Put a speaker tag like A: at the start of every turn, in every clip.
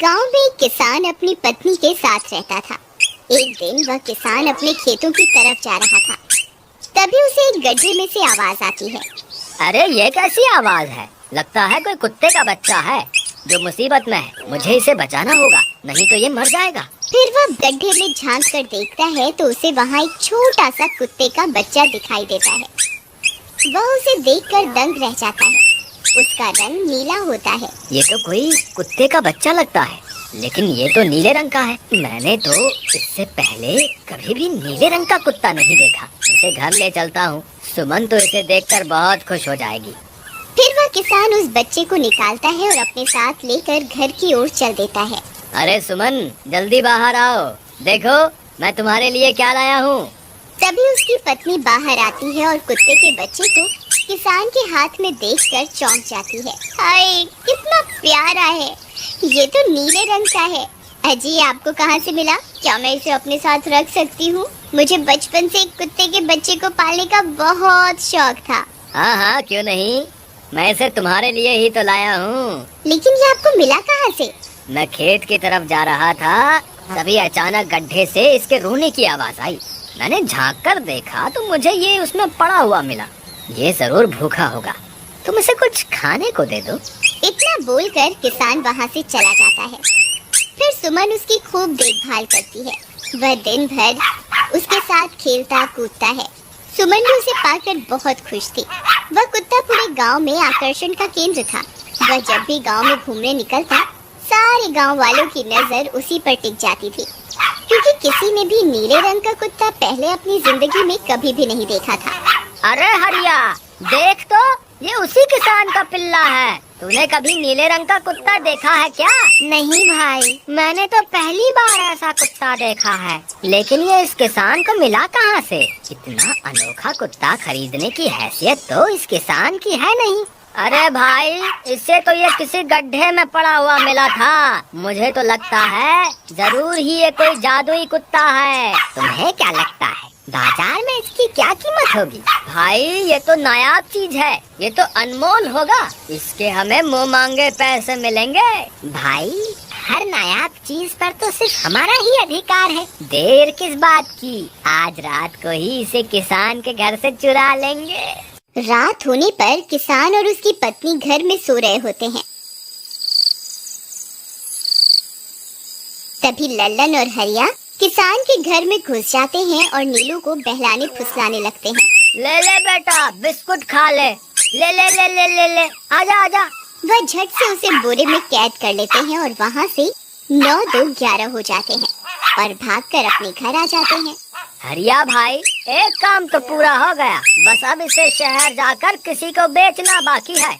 A: गांव में एक किसान अपनी पत्नी के साथ रहता था। एक दिन वह किसान अपने खेतों की तरफ जा रहा था। तभी उसे एक गड्ढे में से आवाज आती है।
B: अरे ये कैसी आवाज है? लगता है कोई कुत्ते का बच्चा है जो मुसीबत में है। मुझे इसे बचाना होगा, नहीं तो ये मर जाएगा।
A: फिर वह गड्ढे में झांक कर देखता है तो उसे वहाँ एक छोटा सा कुत्ते का बच्चा दिखाई देता है। वह उसे देखकर दंग रह जाता है। उसका रंग नीला होता है।
B: ये तो कोई कुत्ते का बच्चा लगता है, लेकिन ये तो नीले रंग का है। मैंने तो इससे पहले कभी भी नीले रंग का कुत्ता नहीं देखा। इसे घर ले चलता हूँ, सुमन तो इसे देखकर बहुत खुश हो जाएगी।
A: फिर वह किसान उस बच्चे को निकालता है और अपने साथ लेकर घर की ओर चल देता है।
B: अरे सुमन, जल्दी बाहर आओ, देखो मैं तुम्हारे लिए क्या लाया हूँ।
A: तभी उसकी पत्नी बाहर आती है और कुत्ते के बच्चे को किसान के हाथ में देखकर चौंक जाती है। हाय, कितना प्यारा है! ये तो नीले रंग का है। अजी, आपको कहाँ से मिला? क्या मैं इसे अपने साथ रख सकती हूँ? मुझे बचपन से एक कुत्ते के बच्चे को पालने का बहुत शौक था।
B: हाँ हाँ, क्यों नहीं, मैं इसे तुम्हारे लिए ही तो लाया हूँ।
A: लेकिन ये आपको मिला कहाँ से?
B: मैं खेत की तरफ जा रहा था, तभी अचानक गड्ढे से इसके रोने की आवाज आई। मैंने झांक कर देखा तो मुझे ये उसमें पड़ा हुआ मिला। ये जरूर भूखा होगा, तुम इसे कुछ खाने को दे दो।
A: इतना बोलकर किसान वहाँ से चला जाता है। फिर सुमन उसकी खूब देखभाल करती है। वह दिन भर उसके साथ खेलता कूदता है। सुमन भी उसे पाकर बहुत खुश थी। वह कुत्ता पूरे गांव में आकर्षण का केंद्र था। वह जब भी गांव में घूमने निकलता, सारे गांव वालों की नजर उसी पर टिक जाती थी, क्योंकि किसी ने भी नीले रंग का कुत्ता पहले अपनी जिंदगी में कभी भी नहीं देखा था।
B: अरे हरिया, देख तो, ये उसी किसान का पिल्ला है। तूने कभी नीले रंग का कुत्ता देखा है क्या?
A: नहीं भाई,
B: मैंने तो पहली बार ऐसा कुत्ता देखा है। लेकिन ये इस किसान को मिला कहाँ से? इतना अनोखा कुत्ता खरीदने की हैसियत तो इस किसान की है नहीं। अरे भाई, इससे तो ये किसी गड्ढे में पड़ा हुआ मिला था। मुझे तो लगता है जरूर ही ये कोई जादुई कुत्ता है। तुम्हें क्या लगता है, बाजार में इसकी क्या कीमत होगी? भाई, ये तो नायाब चीज है, ये तो अनमोल होगा। इसके हमें मुंह मांगे पैसे मिलेंगे। भाई, हर नायाब चीज पर तो सिर्फ हमारा ही अधिकार है। देर किस बात की, आज रात को ही इसे किसान के घर से चुरा लेंगे।
A: रात होने पर किसान और उसकी पत्नी घर में सो रहे होते हैं। तभी लल्लन और हरिया किसान के घर में घुस जाते हैं और नीलू को बहलाने फुसलाने लगते हैं।
B: ले ले बेटा, बिस्कुट खा ले। ले ले ले ले ले ले, आजा आजा।
A: वह झट से उसे बोरे में कैद कर लेते हैं और वहाँ से 9-2-11 हो जाते हैं और भागकर अपने घर आ जाते हैं।
B: हरिया भाई, एक काम तो पूरा हो गया, बस अब इसे शहर जाकर किसी को बेचना बाकी है।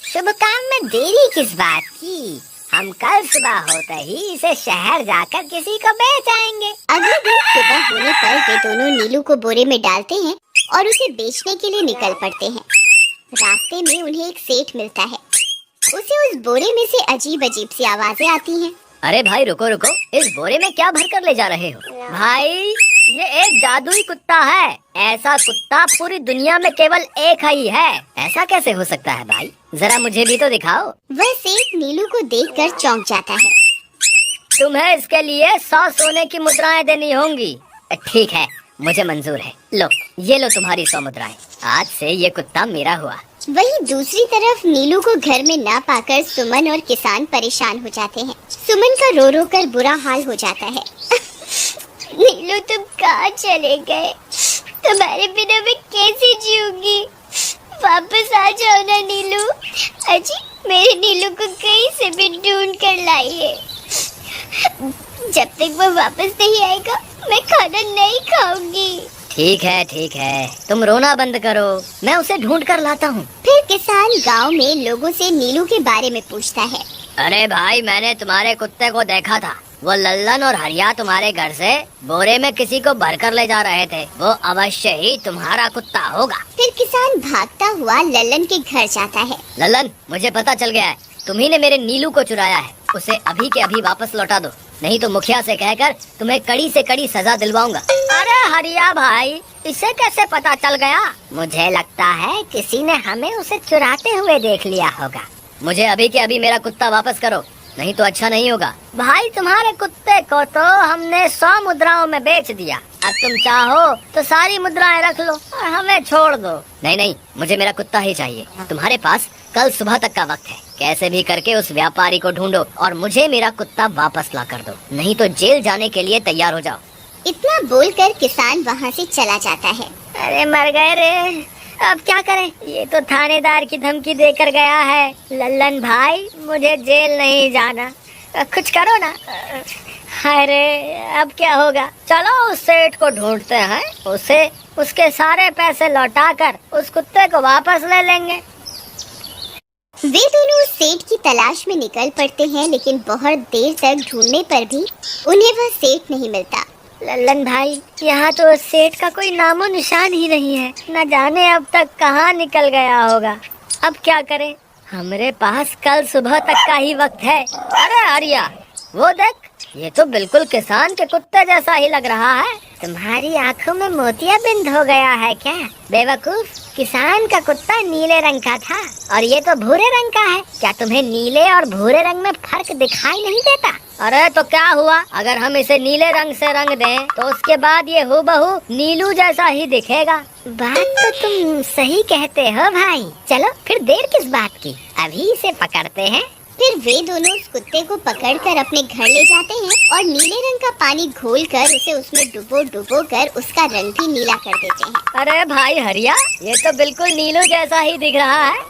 A: शुभ काम में देरी किस बात की?
B: हम कल सुबह होते ही इसे शहर जाकर किसी को बेच आएंगे।
A: अगले दिन सुबह होने पर वे दोनों नीलू को बोरे में डालते हैं और उसे बेचने के लिए निकल पड़ते हैं। रास्ते में उन्हें एक सेठ मिलता है। उसे उस बोरे में से अजीब अजीब सी आवाजें आती हैं।
B: अरे भाई, रुको रुको, इस बोरे में क्या भर कर ले जा रहे हो? भाई, ये एक जादुई कुत्ता है। ऐसा कुत्ता पूरी दुनिया में केवल एक ही है। ऐसा कैसे हो सकता है भाई? जरा मुझे भी तो दिखाओ।
A: वह सेठ नीलू को देखकर चौंक जाता है।
B: तुम्हें इसके लिए 100 सोने की मुद्राएं देनी होंगी। ठीक है, मुझे मंजूर है। लो, ये लो तुम्हारी 100 मुद्राएं। आज से ये कुत्ता मेरा हुआ।
A: वहीं दूसरी तरफ नीलू को घर में ना पाकर सुमन और किसान परेशान हो जाते हैं। सुमन का रो रो कर बुरा हाल हो जाता है। नीलू, तुम कहाँ चले गए? तुम्हारे बिना मैं कैसे जीऊंगी? वापस आ जाओ ना नीलू। अजी, मेरे नीलू को कहीं से भी ढूंढ कर लाइए। जब तक वो वापस नहीं आएगा, मैं खाना नहीं खाऊंगी।
B: ठीक है, तुम रोना बंद करो, मैं उसे ढूंढ कर लाता हूँ।
A: फिर किसान गांव में लोगों से नीलू के बारे में पूछता है।
B: अरे भाई, मैंने तुम्हारे कुत्ते को देखा था। वो लल्लन और हरिया तुम्हारे घर से बोरे में किसी को भरकर ले जा रहे थे। वो अवश्य ही तुम्हारा कुत्ता होगा।
A: फिर किसान भागता हुआ लल्लन के घर जाता है।
B: लल्लन, मुझे पता चल गया है, तुम्ही ने मेरे नीलू को चुराया है। उसे अभी के अभी वापस लौटा दो, नहीं तो मुखिया से कहकर तुम्हें कड़ी से कड़ी सजा दिलवाऊंगा। अरे हरिया भाई, इसे कैसे पता चल गया? मुझे लगता है किसी ने हमें उसे चुराते हुए देख लिया होगा। मुझे अभी के अभी मेरा कुत्ता वापस करो, नहीं तो अच्छा नहीं होगा। भाई तुम्हारे कुत्ते को तो हमने 100 मुद्राओं में बेच दिया, अब तुम चाहो तो सारी मुद्राएं रख लो और हमें छोड़ दो। नहीं नहीं, मुझे मेरा कुत्ता ही चाहिए। तुम्हारे पास कल सुबह तक का वक्त है, कैसे भी करके उस व्यापारी को ढूंढो और मुझे मेरा कुत्ता वापस ला कर दो, नहीं तो जेल जाने के लिए तैयार हो जाओ।
A: इतना बोलकर किसान वहाँ से चला जाता है।
B: अरे मर गए रे, अब क्या करें, ये तो थानेदार की धमकी देकर गया है। लल्लन भाई, मुझे जेल नहीं जाना, कुछ करो ना। अरे अब क्या होगा, चलो उस सेठ को ढूंढते हैं, उसे उसके सारे पैसे लौटाकर उस कुत्ते को वापस ले लेंगे।
A: वे दोनों उस सेठ की तलाश में निकल पड़ते हैं, लेकिन बहुत देर तक ढूंढने पर भी उन्हें वह सेठ नहीं मिलता।
B: लल्लन भाई, यहाँ तो उस सेठ का कोई नामो निशान ही नहीं है, न जाने अब तक कहाँ निकल गया होगा। अब क्या करें, हमारे पास कल सुबह तक का ही वक्त है। अरे आर्या, वो देख, ये तो बिल्कुल किसान के कुत्ते जैसा ही लग रहा है। तुम्हारी आंखों में मोतियाबिंद हो गया है क्या बेवकूफ? किसान का कुत्ता नीले रंग का था और ये तो भूरे रंग का है। क्या तुम्हें नीले और भूरे रंग में फर्क दिखाई नहीं देता? अरे तो क्या हुआ, अगर हम इसे नीले रंग से रंग दें तो उसके बाद ये हूबहू नीलू जैसा ही दिखेगा।
A: बात तो तुम सही कहते हो भाई। चलो फिर देर किस बात की, अभी इसे पकड़ते हैं। फिर वे दोनों उस कुत्ते को पकड़कर अपने घर ले जाते हैं और नीले रंग का पानी घोलकर उसे उसमें डुबो कर उसका रंग भी नीला कर देते हैं।
B: अरे भाई हरिया, ये तो बिल्कुल नीलू जैसा ही दिख रहा है।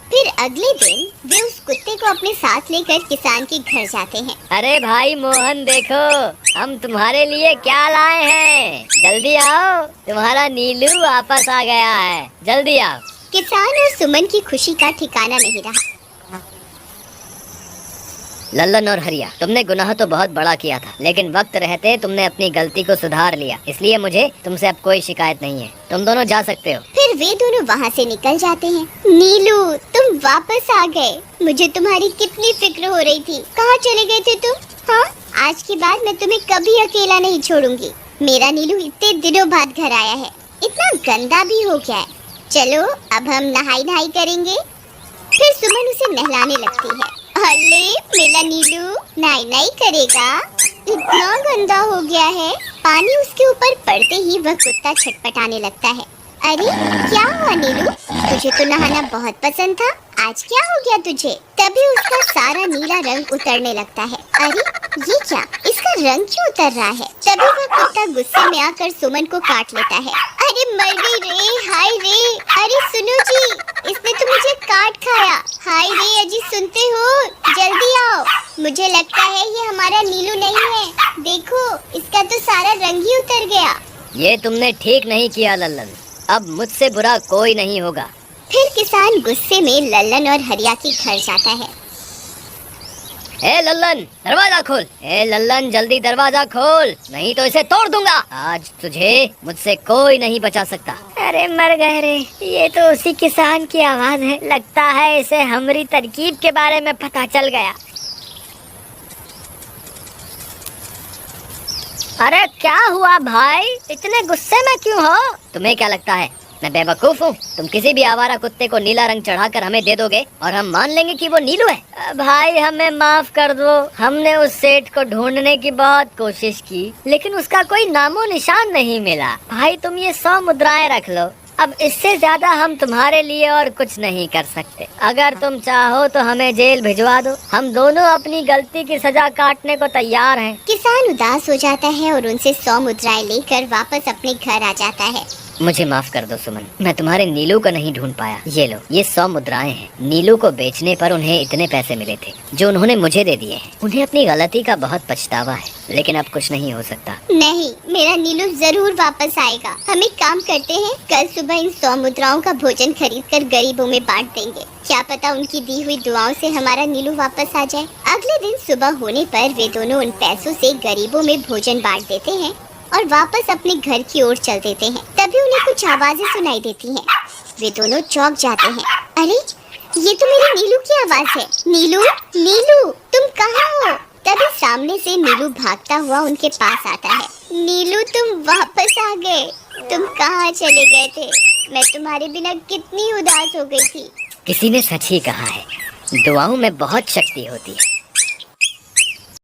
A: फिर अगले दिन वे उस कुत्ते को अपने साथ लेकर किसान के घर जाते हैं।
B: अरे भाई मोहन, देखो हम तुम्हारे लिए क्या लाए हैं, जल्दी आओ, तुम्हारा नीलू वापस आ गया है, जल्दी आओ।
A: किसान और सुमन की खुशी का ठिकाना नहीं रहा।
B: लल्लन और हरिया, तुमने गुनाह तो बहुत बड़ा किया था, लेकिन वक्त रहते तुमने अपनी गलती को सुधार लिया, इसलिए मुझे तुमसे अब कोई शिकायत नहीं है, तुम दोनों जा सकते हो।
A: फिर वे दोनों वहाँ से निकल जाते हैं। नीलू, तुम वापस आ गए, मुझे तुम्हारी कितनी फिक्र हो रही थी। कहाँ चले गए थे तुम? हाँ, आज के बाद मैं तुम्हें कभी अकेला नहीं छोड़ूंगी। मेरा नीलू इतने दिनों बाद घर आया है, इतना गंदा भी हो गया है। चलो अब हम नहाई करेंगे। फिर सुमन उसे नहलाने लगती है। अरे मेरा नीलू नहाई करेगा, इतना गंदा हो गया है। पानी उसके ऊपर पड़ते ही वह कुत्ता छटपटाने लगता है। अरे क्या हुआ नीलू, तुझे तो नहाना बहुत पसंद था, आज क्या हो गया तुझे? तभी उसका सारा नीला रंग उतरने लगता है। अरे ये क्या, इसका रंग क्यों उतर रहा है? तभी वह कुत्ता गुस्से में आकर सुमन को काट लेता है। अरे मर गई रे, हाय रे। अरे सुनो जी, इसने तो मुझे काट खाया। हाय रे अजी, सुनते हो? जल्दी आओ, मुझे लगता है ये हमारा नीलू नहीं है। देखो, इसका तो सारा रंग ही उतर गया।
B: ये तुमने ठीक नहीं किया लल्लन, अब मुझसे बुरा कोई नहीं होगा।
A: फिर किसान गुस्से में लल्लन और हरिया के घर जाता है।
B: ए लल्लन, दरवाजा खोल। ए लल्लन, जल्दी दरवाजा खोल, नहीं तो इसे तोड़ दूंगा। आज तुझे मुझसे कोई नहीं बचा सकता।
C: अरे मर गए रे, ये तो उसी किसान की आवाज है। लगता है इसे हमारी तरकीब के बारे में पता चल गया।
B: अरे क्या हुआ भाई, इतने गुस्से में क्यों हो? तुम्हें क्या लगता है मैं बेवकूफ हूँ? तुम किसी भी आवारा कुत्ते को नीला रंग चढ़ाकर हमें दे दोगे और हम मान लेंगे कि वो नीलू है?
C: भाई हमें माफ कर दो, हमने उस सेठ को ढूंढने की बहुत कोशिश की, लेकिन उसका कोई नामो निशान नहीं मिला। भाई तुम ये 100 मुद्राएं रख लो, अब इससे ज्यादा हम तुम्हारे लिए और कुछ नहीं कर सकते। अगर तुम चाहो तो हमें जेल भिजवा दो, हम दोनों अपनी गलती की सजा काटने को तैयार हैं।
A: किसान उदास हो जाता है और उनसे 100 मुद्राएं लेकर वापस अपने घर आ जाता है।
B: मुझे माफ कर दो सुमन, मैं तुम्हारे नीलू को नहीं ढूंढ पाया। ये लो, ये 100 मुद्राएं हैं। नीलू को बेचने पर उन्हें इतने पैसे मिले थे जो उन्होंने मुझे दे दिए हैं। उन्हें अपनी गलती का बहुत पछतावा है, लेकिन अब कुछ नहीं हो सकता।
A: नहीं, मेरा नीलू जरूर वापस आएगा। हम एक काम करते हैं, कल सुबह इन 100 मुद्राओं का भोजन खरीदकर गरीबों में बांट देंगे। क्या पता उनकी दी हुई दुआओं से हमारा नीलू वापस आ जाए। अगले दिन सुबह होने पर वे दोनों उन पैसों से गरीबों में भोजन बांट देते हैं और वापस अपने घर की ओर चल देते हैं। तभी उन्हें कुछ आवाजें सुनाई देती हैं। वे दोनों चौंक जाते हैं। अरे ये तो मेरे नीलू की आवाज है। नीलू, नीलू तुम कहाँ हो? तभी सामने से नीलू भागता हुआ उनके पास आता है। नीलू तुम वापस आ गए, तुम कहाँ चले गए थे? मैं तुम्हारे बिना कितनी उदास हो गई थी।
B: किसी ने सच ही कहा है, दुआओं में बहुत शक्ति होती है।